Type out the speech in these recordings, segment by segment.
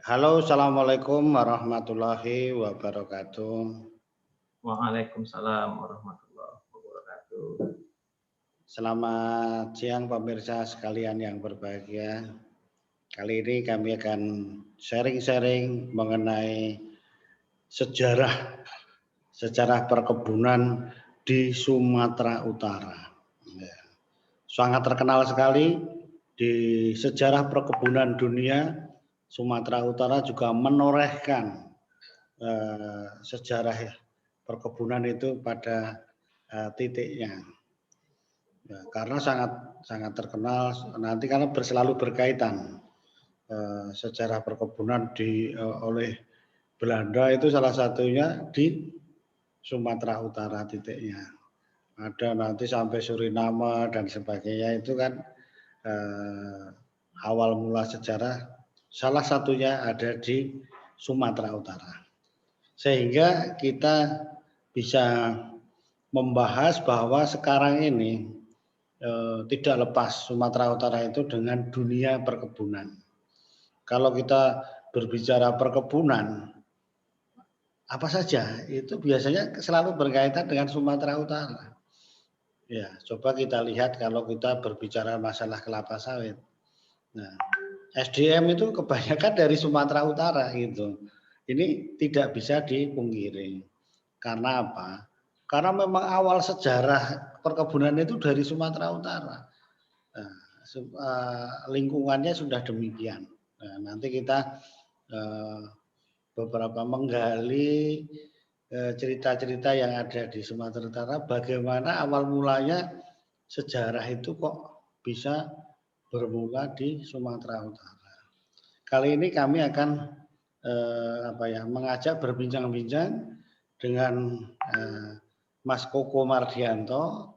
Halo, assalamualaikum warahmatullahi wabarakatuh. Waalaikumsalam warahmatullahi wabarakatuh. Selamat siang pemirsa sekalian yang berbahagia. Kali ini kami akan sharing-sharing mengenai sejarah perkebunan di Sumatera Utara. Ya, sangat terkenal sekali di sejarah perkebunan dunia. Sumatera Utara juga menorehkan sejarah perkebunan itu pada titiknya. Ya, karena sangat terkenal nanti karena selalu berkaitan sejarah perkebunan oleh Belanda itu salah satunya di Sumatera Utara titiknya. Ada nanti sampai Suriname dan sebagainya itu kan awal mula sejarah salah satunya ada di Sumatera Utara. Sehingga kita bisa membahas bahwa sekarang ini tidak lepas Sumatera Utara itu dengan dunia perkebunan. Kalau kita berbicara perkebunan, apa saja itu biasanya selalu berkaitan dengan Sumatera Utara. Ya, coba kita lihat kalau kita berbicara masalah kelapa sawit. Nah, SDM itu kebanyakan dari Sumatera Utara gitu. Ini tidak bisa dipungkiri. Karena apa? Karena memang awal sejarah perkebunan itu dari Sumatera Utara. Nah, lingkungannya sudah demikian. Nah, nanti kita beberapa menggali cerita-cerita yang ada di Sumatera Utara, bagaimana awal mulanya sejarah itu kok bisa bermula di Sumatera Utara. Kali ini kami akan mengajak berbincang-bincang dengan Mas Koko Mardianto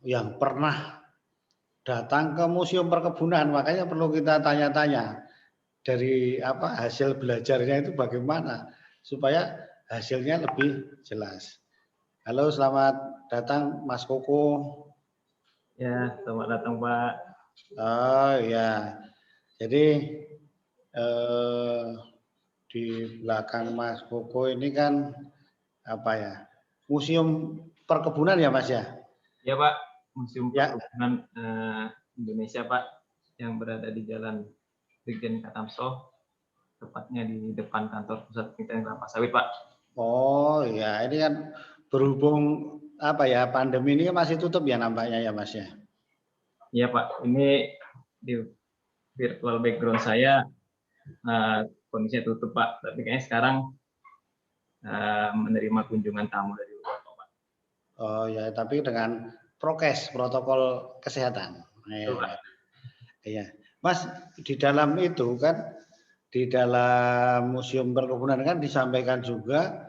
yang pernah datang ke Museum Perkebunan, makanya perlu kita tanya-tanya dari hasil belajarnya itu bagaimana supaya hasilnya lebih jelas. Halo, selamat datang Mas Koko. Ya, selamat datang Pak. Oh ya, jadi di belakang Mas Koko ini kan Museum Perkebunan ya Mas ya? Ya Pak, Museum Ya, Perkebunan Indonesia Pak, yang berada di Jalan Brigjen Katamso, tepatnya di depan kantor pusat penelitian kelapa sawit Pak. oh ya, ini kan berhubung pandemi ini kan masih tutup ya nampaknya ya Mas ya? Iya Pak, ini di virtual background saya kondisinya tutup Pak, tapi kayaknya sekarang menerima kunjungan tamu dari luar Pak. Oh ya, tapi dengan protokol kesehatan. Betul Pak. Iya, Mas, di dalam itu kan, di dalam Museum Perkebunan kan disampaikan juga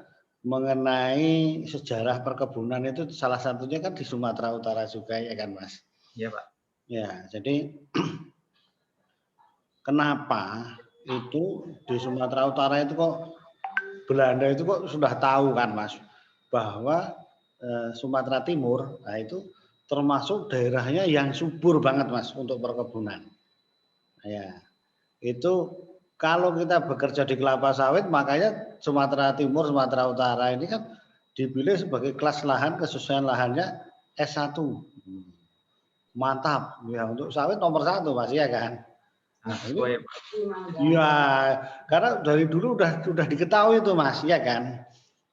mengenai sejarah perkebunan itu salah satunya kan di Sumatera Utara juga ya kan, Mas? Iya Pak. Ya, jadi kenapa itu di Sumatera Utara itu kok Belanda itu kok sudah tahu kan, Mas, bahwa Sumatera Timur, nah itu termasuk daerahnya yang subur banget, Mas, untuk perkebunan. Ya, itu kalau kita bekerja di kelapa sawit, makanya Sumatera Timur, Sumatera Utara ini kan dipilih sebagai kelas lahan kesesuaian lahannya S1. Mantap, ya untuk sawit nomor satu Mas ya kan. Nah ini Sesuai Pak. ya karena dari dulu udah diketahui itu Mas ya kan.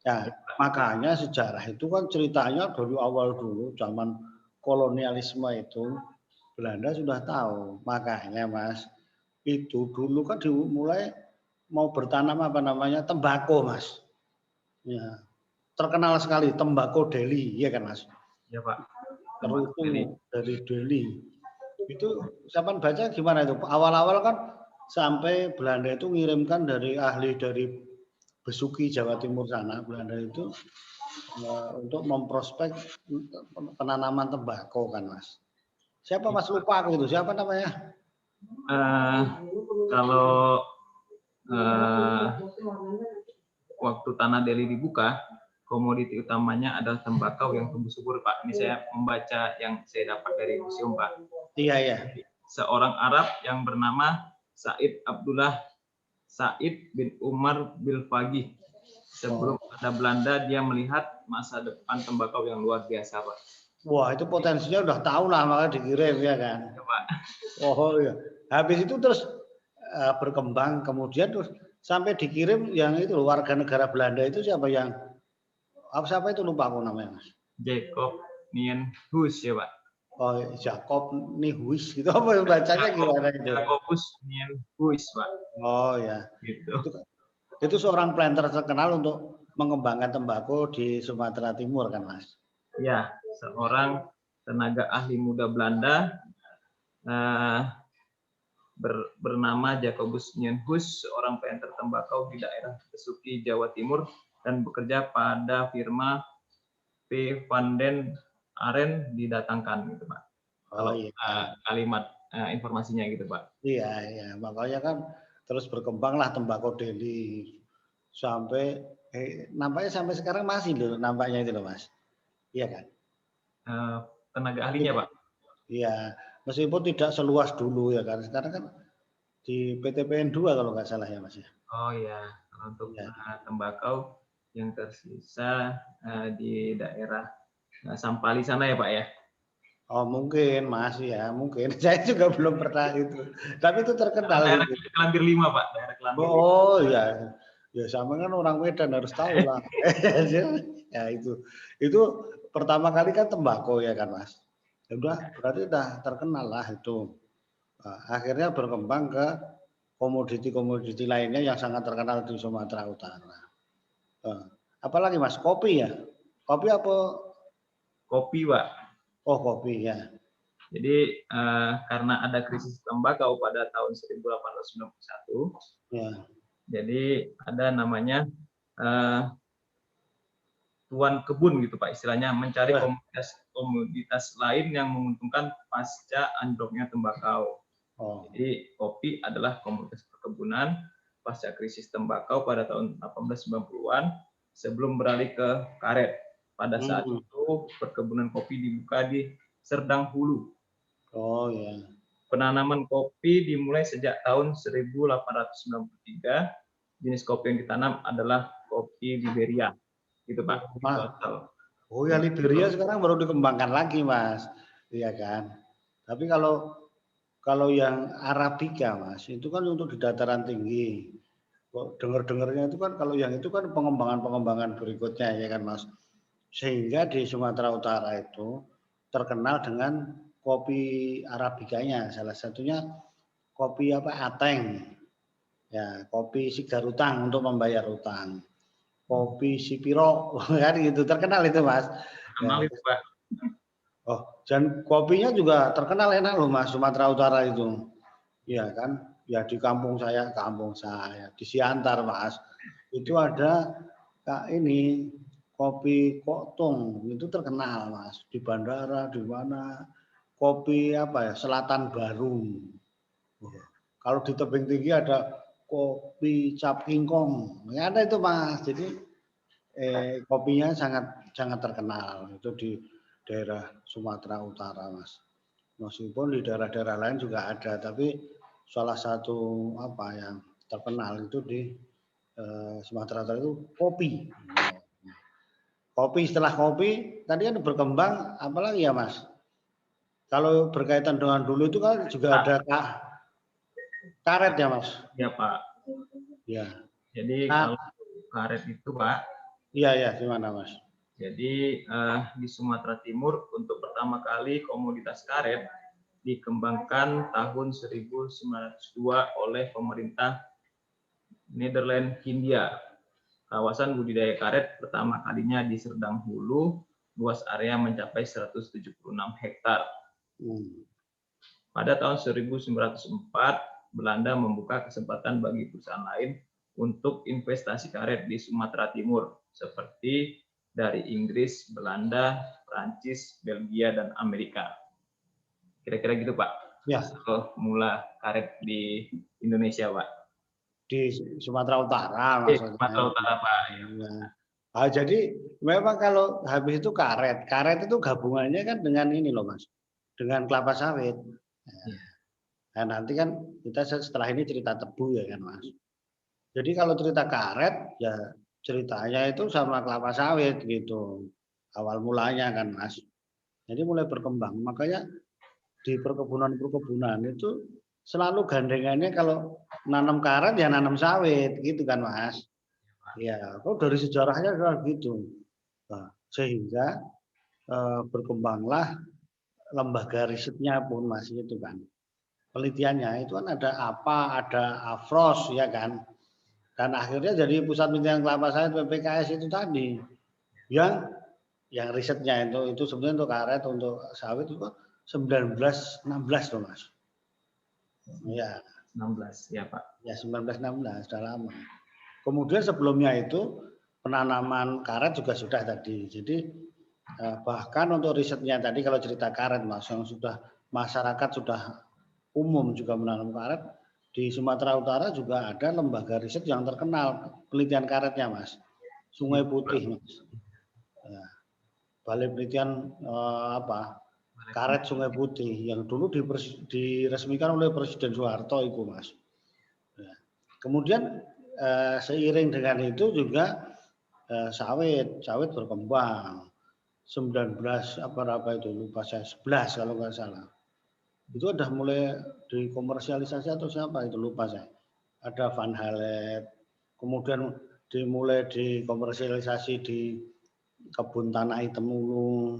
Ya makanya sejarah itu kan ceritanya dari awal dulu zaman kolonialisme itu Belanda sudah tahu. Makanya Mas itu dulu kan dimulai mau bertanam tembakau Mas. Ya, terkenal sekali tembakau Delhi, ya kan Mas? Iya Pak. Tembakau Bali. Terutung dari Delhi. Itu siapa baca gimana itu? Awal-awal kan sampai Belanda itu ngirimkan dari ahli dari Besuki Jawa Timur sana, Belanda itu untuk memprospek penanaman tembakau kan Mas. Siapa Mas lupa aku itu, siapa namanya? Kalau waktu tanah Delhi dibuka, komoditi utamanya adalah tembakau yang tumbuh subur, Pak. Ini saya membaca yang saya dapat dari museum, Pak. Iya, iya. Seorang Arab yang bernama Said Abdullah Said bin Umar Bilfaqih. Sebelum ada Belanda, dia melihat masa depan tembakau yang luar biasa, Pak. Wah, itu potensinya udah tahu lah, makanya dikirim ya kan. Ya, Pak. Oh iya. Habis itu terus berkembang, kemudian terus sampai dikirim yang itu warga negara Belanda itu siapa itu lupa aku namanya, Mas. Jacob Nienhuis ya, Pak. Oh, Jacob Nienhuis gitu apa bacanya gimana itu? Jacobus Nienhuis, Pak. Oh ya. Gitu. Itu seorang planter terkenal untuk mengembangkan tembakau di Sumatera Timur kan, Mas? Ya, seorang tenaga ahli muda Belanda bernama Jacobus Nienhuis, seorang planter tembakau di daerah Besuki, Jawa Timur, dan bekerja pada firma P. van den Aren didatangkan, gitu Pak. Oh, Kalau iya. kalimat informasinya gitu Pak. Iya, iya. Makanya kan terus berkembanglah tembakau Delhi sampai nampaknya sampai sekarang masih loh nampaknya itu loh, Mas. Iya kan? Tenaga ahlinya Pak. Iya, meskipun tidak seluas dulu ya kan. Sekarang kan di PTPN 2 kalau nggak salah ya, Mas ya. Oh iya, untuk Iya. tembakau yang tersisa di daerah Sampali sana ya Pak ya. Oh mungkin Mas ya, mungkin. Saya juga belum pernah itu. Tapi itu terkenal Daerah itu. Kelambir 5 Pak, daerah Kelambir 5. Oh iya. Ya sama kan orang Medan harus tahu lah. Ya itu pertama kali kan tembakau ya kan Mas. Ya udah berarti udah terkenal lah itu. Nah, akhirnya berkembang ke komoditi-komoditi lainnya yang sangat terkenal di Sumatera Utara. Nah, apalagi Mas, kopi ya? Kopi apa? Kopi Pak. Oh kopi ya. Jadi karena ada krisis tembakau pada tahun 1891, Ya. jadi ada namanya tuan kebun gitu Pak, istilahnya mencari komoditas lain yang menguntungkan pasca anjloknya tembakau. Oh. Jadi kopi adalah komoditas perkebunan pasca krisis tembakau pada tahun 1890-an sebelum beralih ke karet. Pada saat itu perkebunan kopi dibuka di Serdang Hulu. Oh ya. Penanaman kopi dimulai sejak tahun 1893. Jenis kopi yang ditanam adalah kopi Liberia. Gitu Pak. Oh ya, Liberia sekarang baru dikembangkan lagi Mas. Iya kan. Tapi kalau yang Arabica Mas, itu kan untuk di dataran tinggi. Kok dengar-dengarnya itu kan kalau yang itu kan pengembangan-pengembangan berikutnya ya kan Mas. Sehingga di Sumatera Utara itu terkenal dengan kopi Arabicanya. Salah satunya kopi apa Ateng. Ya, kopi Sigarutang untuk membayar utang. Kopi Sipiro kan gitu terkenal itu Mas. Terkenal Ya. itu Pak. Oh, dan kopinya juga terkenal enak loh Mas, Sumatera Utara itu. Iya kan? Ya di kampung saya di Siantar Mas. Itu ada ini kopi Koktung itu terkenal Mas di bandara di mana kopi apa ya Selatan Baru. Kalau di tebing tinggi ada kopi Cap Kingkong. Ya ada itu Mas. Jadi kopinya sangat terkenal itu di daerah Sumatera Utara Mas. Meskipun di daerah-daerah lain juga ada, tapi salah satu apa yang terkenal itu di Sumatera Utara itu kopi. Kopi setelah kopi tadi kan berkembang apalagi ya Mas? Kalau berkaitan dengan dulu itu kan juga ada karet ya Mas? Iya Pak. Ya. Jadi kalau karet itu Pak. Iya gimana Mas? Jadi di Sumatera Timur untuk pertama kali komoditas karet dikembangkan tahun 1902 oleh pemerintah Nederland Hindia. Kawasan budidaya karet pertama kalinya di Serdang Hulu, luas area mencapai 176 hektar. Pada tahun 1904, Belanda membuka kesempatan bagi perusahaan lain untuk investasi karet di Sumatera Timur, seperti dari Inggris, Belanda, Prancis, Belgia, dan Amerika. Kira-kira gitu Pak. Ya. Mula karet di Indonesia Pak. Di Sumatera Utara maksudnya. Sumatera Utara Pak. Ya. Nah, jadi memang kalau habis itu karet itu gabungannya kan dengan ini loh Mas, dengan kelapa sawit. Nah, nanti kan kita setelah ini cerita tebu ya kan Mas. Jadi kalau cerita karet, ya ceritanya itu sama kelapa sawit gitu. Awal mulanya kan Mas. Jadi mulai berkembang. Makanya di perkebunan-perkebunan itu selalu gandengannya kalau nanam karet ya nanam sawit gitu kan Mas. Ya, kok dari sejarahnya adalah gitu. Nah, sehingga berkembanglah lembaga risetnya pun Mas itu kan. Penelitiannya itu kan ada APA, ada AFROS ya kan. Dan akhirnya jadi pusat penelitian kelapa sawit PPKS itu tadi yang risetnya itu sebenarnya untuk karet untuk sawit itu 1916 loh Mas. Ya. 16 ya Pak. Ya 1916 sudah lama. Kemudian sebelumnya itu penanaman karet juga sudah tadi. Jadi bahkan untuk risetnya tadi kalau cerita karet Mas yang sudah masyarakat sudah umum juga menanam karet di Sumatera Utara juga ada lembaga riset yang terkenal penelitian karetnya Mas. Sungai Putih Mas. Ya. Balai penelitian karet Sungai Putih yang dulu diresmikan oleh Presiden Soeharto itu Mas. Ya. Kemudian seiring dengan itu juga sawit berkembang. 19 apa itu lupa saya 11 kalau nggak salah. Itu udah mulai dikomersialisasi atau siapa itu lupa saya. Ada Van Halet. Kemudian dimulai dikomersialisasi di kebun tanah hitam Ulu.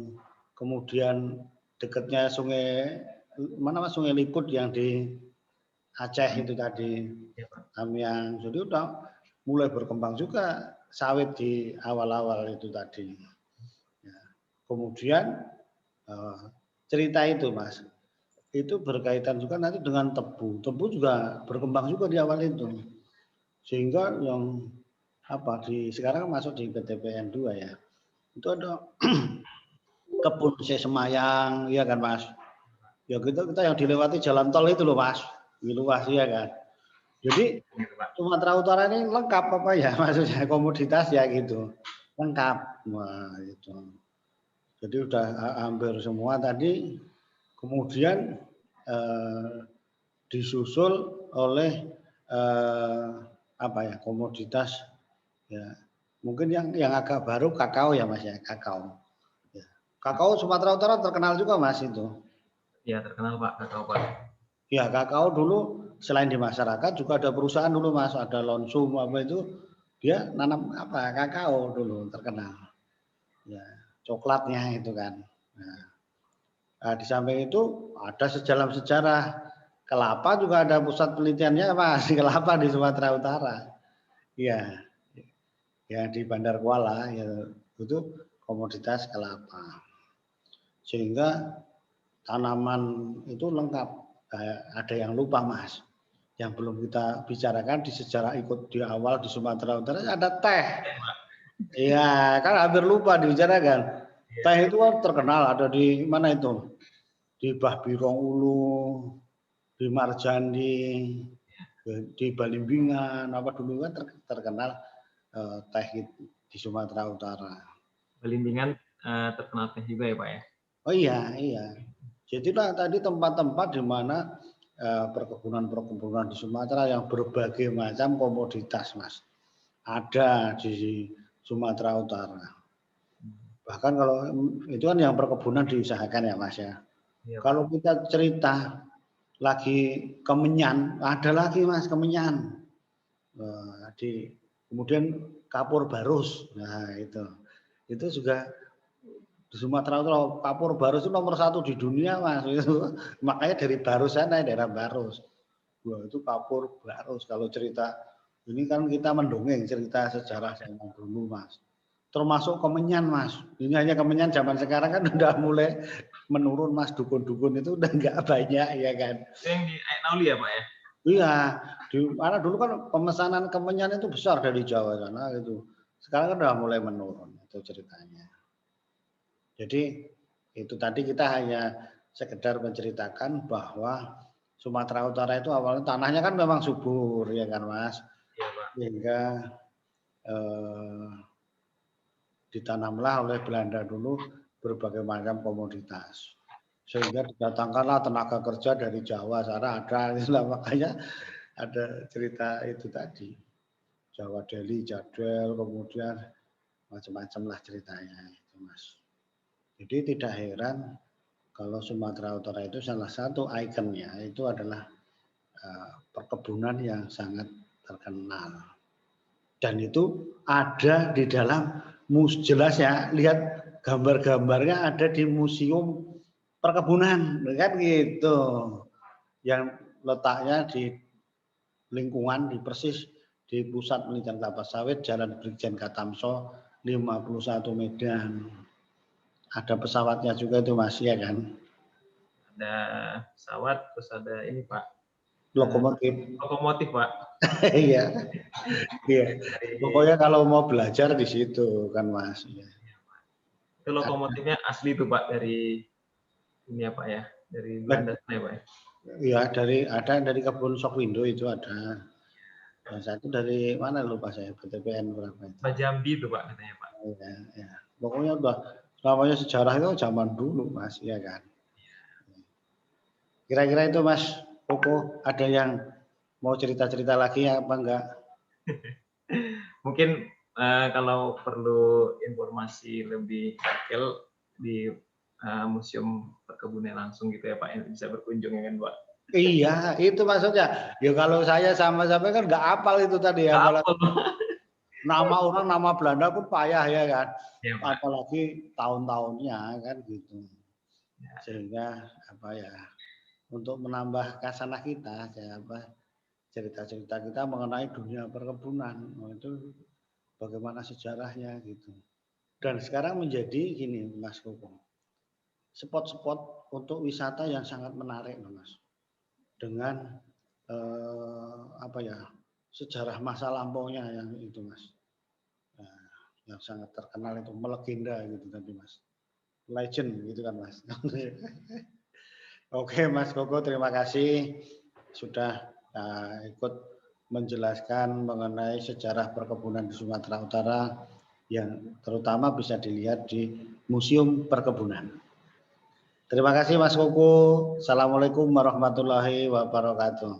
Kemudian dekatnya sungai Sungai Liput yang di Aceh itu tadi. Samyang. Jadi udah mulai berkembang juga sawit di awal-awal itu tadi. Ya. Kemudian cerita itu Mas, itu berkaitan juga nanti dengan tebu. Tebu juga berkembang juga di awal itu. Sehingga yang sekarang masuk di PTPN 2 ya. Itu ada kebun Semayang, ya kan Mas. Ya kita yang dilewati jalan tol itu loh Mas. Luas ya kan. Jadi Sumatera Utara ini lengkap apa ya maksudnya komoditas ya gitu. Lengkap. Wah, itu. Jadi udah hampir semua tadi kemudian disusul oleh komoditas ya. Mungkin yang agak baru kakao ya Mas ya, kakao. Ya. Kakao Sumatera Utara terkenal juga Mas itu. Ya, terkenal Pak, kakao Pak. Ya, kakao dulu selain di masyarakat juga ada perusahaan dulu Mas, ada Lonsum itu dia nanam kakao dulu terkenal. Ya, coklatnya itu kan. Nah, di samping itu ada sejarah kelapa juga ada pusat penelitiannya Mas, kelapa di Sumatera Utara. Iya. Ya di Bandar Kuala ya itu komoditas kelapa. Sehingga tanaman itu lengkap. Ada yang lupa Mas. Yang belum kita bicarakan di sejarah ikut di awal di Sumatera Utara ada teh. Iya, kan hampir lupa dibicarakan. Teh itu kan terkenal ada di mana itu? Di Bahbirong Ulu, di Marjandi, di Balimbingan, dulu kan terkenal teh di Sumatera Utara. Balimbingan terkenal teh juga ya Pak ya? Oh iya. Jadilah tadi tempat-tempat di mana perkebunan-perkebunan di Sumatera yang berbagai macam komoditas Mas. Ada di Sumatera Utara. Bahkan kalau itu kan yang perkebunan diusahakan ya Mas ya. Iya, kalau kita cerita lagi Kemenyan, ada lagi Mas Kemenyan. Kemudian kapur barus. Nah, itu juga di Sumatera Utara kapur barus itu nomor 1 di dunia Mas. Makanya dari Barus sana daerah Barus. Wah, itu kapur barus. Kalau cerita ini kan kita mendongeng cerita sejarah zaman dulu Mas. Termasuk Kemenyan Mas. Ini hanya Kemenyan zaman sekarang kan udah mulai menurun Mas, dukun-dukun itu udah nggak banyak ya kan. Itu yang di Nauli ya Pak ya? Iya, karena dulu kan pemesanan Kemenyan itu besar dari Jawa sana gitu. Sekarang kan udah mulai menurun itu ceritanya. Jadi itu tadi kita hanya sekedar menceritakan bahwa Sumatera Utara itu awalnya tanahnya kan memang subur ya kan Mas. Iya Pak. Sehingga ditanamlah oleh Belanda dulu berbagai macam komoditas. Sehingga didatangkanlah tenaga kerja dari Jawa sana ada, itulah makanya ada cerita itu tadi. Jawa Deli, Jadwal, kemudian macam-macam lah ceritanya itu Mas. Jadi tidak heran kalau Sumatera Utara itu salah satu ikonnya itu adalah perkebunan yang sangat terkenal. Dan itu ada di dalam jelas ya, lihat gambar-gambarnya ada di museum perkebunan, kan gitu. Yang letaknya di lingkungan di persis di Pusat Penelitian Kelapa Sawit, Jalan Brigjen Katamso 51 Medan. Ada pesawatnya juga itu Mas, ya kan? Ada pesawat, terus ada ini Pak. Lokomotif. Lokomotif Pak. Iya. Iya. Pokoknya kalau mau belajar di situ kan Mas. Ya. Itu lokomotifnya asli tuh Pak dari ini ya Pak ya, dari Belanda ya Pak. Iya, ada dari kebun Sokwindo itu ada. Yang satu dari mana lupa saya, BTPN berapa itu? Pak Jambi itu Pak katanya Pak. Ya, ya. Pokoknya udah namanya sejarah itu zaman dulu Mas, ya kan. Kira-kira itu Mas Koko ada yang mau cerita-cerita lagi apa enggak? Mungkin kalau perlu informasi lebih detail di Museum Perkebunan langsung gitu ya Pak, yang bisa berkunjung ya kan Pak. Iya, itu maksudnya. Ya kalau saya sama-sama kan nggak hafal itu tadi ya. Nama orang nama Belanda pun payah ya kan. Ya, apalagi tahun-tahunnya kan gitu. Ya. Sehingga apa ya, untuk menambah kasanah kita kayak apa cerita-cerita kita mengenai dunia perkebunan. Itu bagaimana sejarahnya gitu. Dan sekarang menjadi gini Mas Koko. Spot-spot untuk wisata yang sangat menarik Mas. Dengan apa ya, sejarah masa lampaunya yang itu Mas. Nah, yang sangat terkenal itu melegenda gitu tadi Mas. Legend gitu kan Mas. Oke Mas Koko, terima kasih sudah ikut menjelaskan mengenai sejarah perkebunan di Sumatera Utara yang terutama bisa dilihat di Museum Perkebunan. Terima kasih Mas Koko. Assalamualaikum warahmatullahi wabarakatuh.